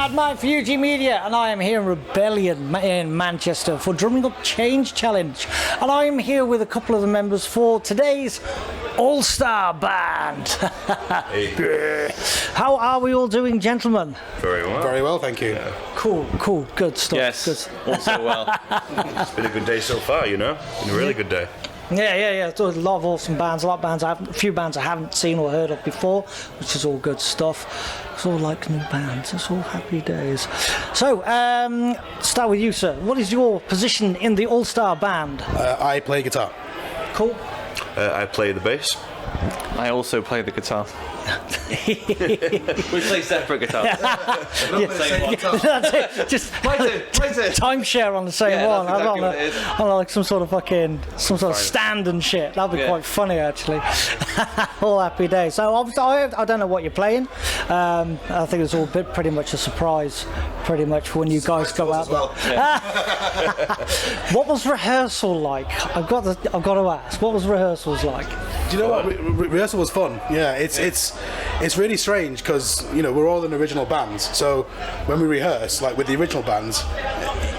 MadMartin for UG Media, and I am here in Rebellion in Manchester for Drumming Up Change Challenge. And I am here with a couple of the members for today's All-Star Band. Hey. How are we all doing, gentlemen? Very well. Very well, thank you. Yeah. Cool, good stuff. Yes, Good. also well. It's been a good day so far, you know? Been a really good day. Yeah. It's a lot of awesome bands, a few bands I haven't seen or heard of before, which is all good stuff. It's all like new bands. It's all happy days. So, start with you, sir. What is your position in the All-Star Band? I play guitar. Cool. I play the bass. I also play the guitar. We play separate guitars. That's it. Just timeshare on the same one. That's exactly I what it is. don't know, like some sort of stand and shit. That'd be quite funny, actually. All happy days. So I don't know what you're playing. I think it's all pretty much a surprise. Pretty much when you guys go out. Well. What was rehearsal like? I've got to ask. What was rehearsals like? Do you know what? Rehearsal was fun. Yeah, it's really strange because we're all in original bands. So when we rehearse, like with the original bands,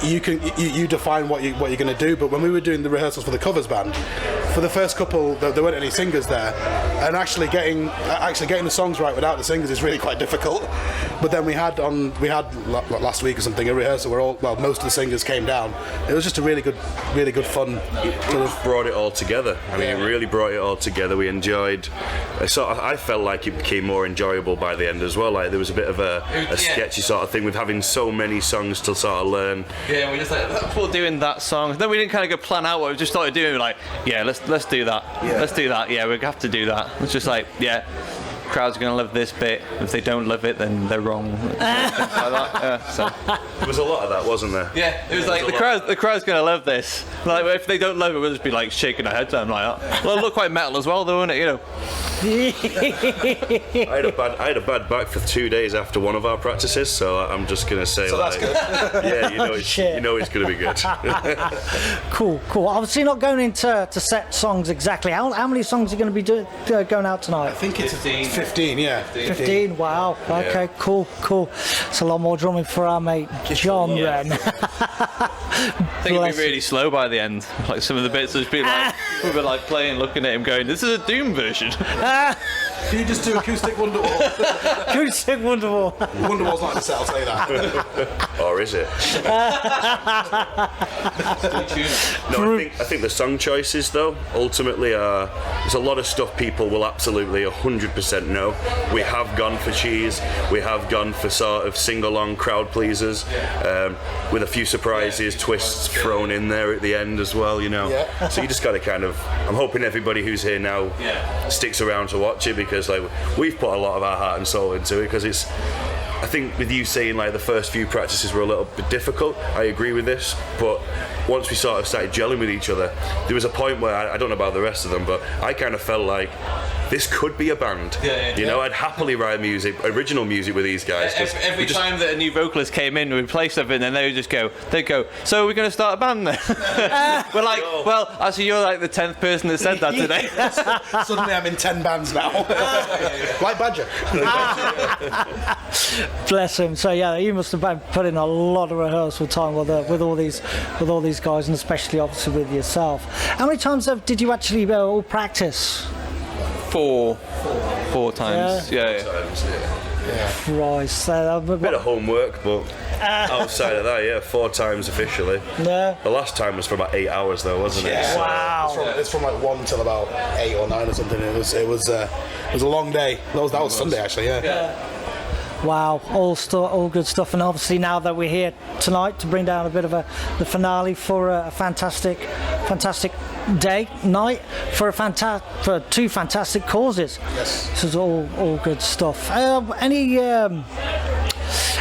you define what you're going to do. But when we were doing the rehearsals for the covers band, for the first couple, there weren't any singers there, and actually getting the songs right without the singers is really quite difficult. But then we had last week or something a rehearsal where most of the singers came down. It was just a really good fun. It brought it all together. I mean, it really brought it all together. We enjoyed. I felt like it became more enjoyable by the end as well. Like there was a bit of a sketchy sort of thing with having so many songs to sort of learn. Yeah, we just before doing that song. Then we didn't kind of go plan out what we just started doing. Like, let's do that. Yeah. Let's do that. Yeah, we have to do that. It's just like, crowd's going to love this bit. If they don't love it, then they're wrong. Things like that. So. There was a lot of that, wasn't there? Yeah, it was like the crowd's going to love this. Like if they don't love it, we'll just be like shaking our heads. I'm like, well, it'll look quite metal as well, though, won't it? I had a bad back for 2 days after one of our practices, so I'm just going to say, So that's good. Yeah, it's going to be good. Cool. Obviously, not going into set songs exactly. How many songs are you going to be going out tonight? I think it's 15. Yeah, 15. Wow. Okay. Cool. It's a lot more drumming for our mate John. Then. I think it'd be really slow by the end. Like some of the bits would be like we were like playing, looking at him, going, "This is a Doom version." Can you just do acoustic Wonderwall? Acoustic Wonderwall. Wonderwall's not in the set, I'll say that. Or is it? No, I think the song choices, though, ultimately there's a lot of stuff people will absolutely 100% know. We have gone for cheese. We have gone for sort of sing-along crowd pleasers, with a few surprises, twists thrown in there at the end as well, Yeah. So you just got to kind of, I'm hoping everybody who's here now sticks around to watch it, because like we've put a lot of our heart and soul into it, because I think with you saying like the first few practices were a little bit difficult, I agree with this, but once we sort of started gelling with each other, there was a point where I don't know about the rest of them, but I kind of felt like this could be a band. I'd happily write original music with these guys. Every time that a new vocalist came in, we'd play something, and they'd go, so we're going to start a band then? We're like, well, actually you're like the 10th person that said that today. Suddenly I'm in 10 bands now. Like Badger. Bless him. So you must have put in a lot of rehearsal time with all these guys, and especially obviously with yourself. How many times did you actually all practice? Four times. Yeah. Christ. A bit of homework, but outside of that, 4 times officially. Yeah. The last time was for about 8 hours, though, wasn't it? Yeah. So, Wow. It's from like 1 till about 8 or 9 or something. It was a long day. That was Sunday actually. Yeah. Wow, all good stuff, and obviously now that we're here tonight to bring down a bit of the finale for a fantastic night for two fantastic causes. Yes. This is all good stuff.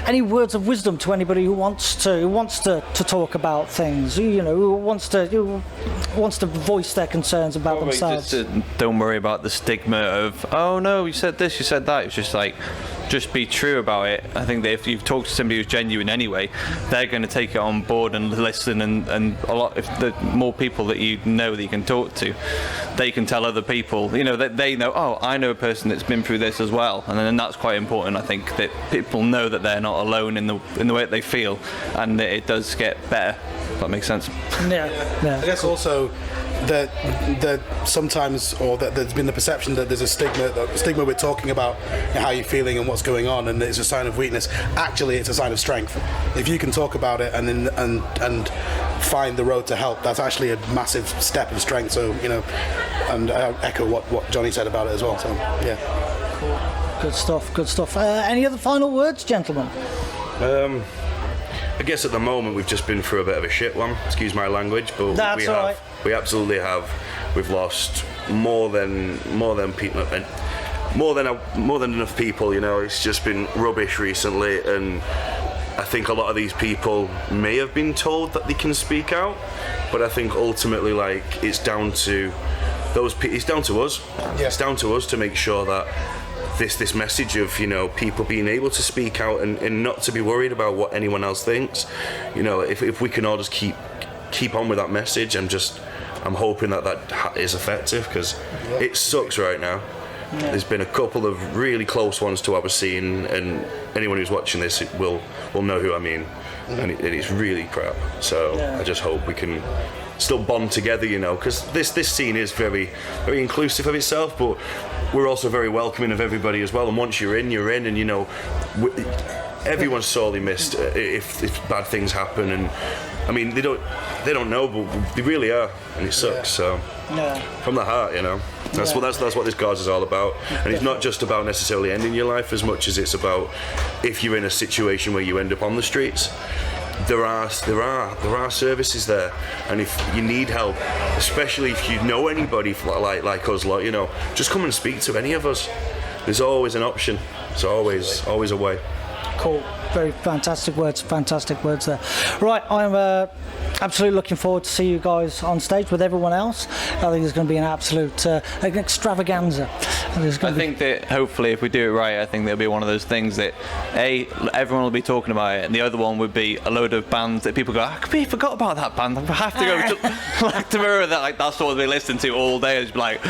Any words of wisdom to anybody who wants to talk about things? Who wants to voice their concerns about themselves? Just don't worry about the stigma of, oh no, you said this, you said that. It's just like, just be true about it. I think that if you've talked to somebody who's genuine anyway, they're going to take it on board and listen, and a lot, if the more people that you know that you can talk to, they can tell other people, you know, that they know, oh, I know a person that's been through this as well, and then that's quite important. I think that people know that they're not alone in the way that they feel, and that it does get better. If that makes sense. Yeah. I guess also that sometimes, or that there's been the perception that there's a stigma with talking about how you're feeling and what's going on, and it's a sign of weakness. Actually, it's a sign of strength. If you can talk about it and find the road to help, that's actually a massive step of strength. So, you know, and I echo what Johnny said about it as well. So, yeah. Good stuff. Any other final words, gentlemen? I guess at the moment we've just been through a bit of a shit one, excuse my language, but That's all right. We absolutely have. We've lost more than people, more than enough people. You know, it's just been rubbish recently, and I think a lot of these people may have been told that they can speak out, but I think ultimately, like, it's down to those. It's down to us. Yeah. It's down to us to make sure that this message of, you know, people being able to speak out and not to be worried about what anyone else thinks. You know, if we can all just keep on with that message, I'm hoping that is effective, because it sucks right now. Yeah. There's been a couple of really close ones to what we're seeing, and anyone who's watching this will know who I mean. And it's really crap. So I just hope we can still bond together, you know, because this scene is very, very inclusive of itself, but we're also very welcoming of everybody as well. And once you're in, and you know, everyone's sorely missed if bad things happen. And I mean, they don't know, but they really are, and it sucks. So from the heart, you know, that's what this cause is all about. And it's not just about necessarily ending your life as much as it's about if you're in a situation where you end up on the streets. There are services there, and if you need help, especially if you know anybody like us, you know, just come and speak to any of us. There's always an option. There's always a way. Cool. Very fantastic words there. Right, I'm absolutely looking forward to see you guys on stage with everyone else. I think it's going to be an absolute an extravaganza. I think that hopefully, if we do it right, I think there'll be one of those things that everyone will be talking about it, and the other one would be a load of bands that people go, I completely forgot about that band. I have to go like tomorrow. That's what they listen to all day. It's like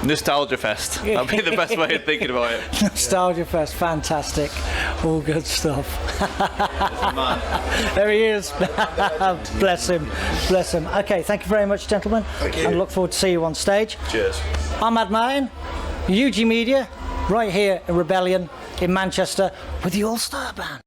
Nostalgia Fest. That'd be the best way of thinking about it. Nostalgia Fest, fantastic, all good stuff. There he is. Bless him. Okay, thank you very much, gentlemen. Thank you. And look forward to see you on stage. Cheers. I'm MadMartin, UG Media, right here in Rebellion in Manchester with the All-Star Band.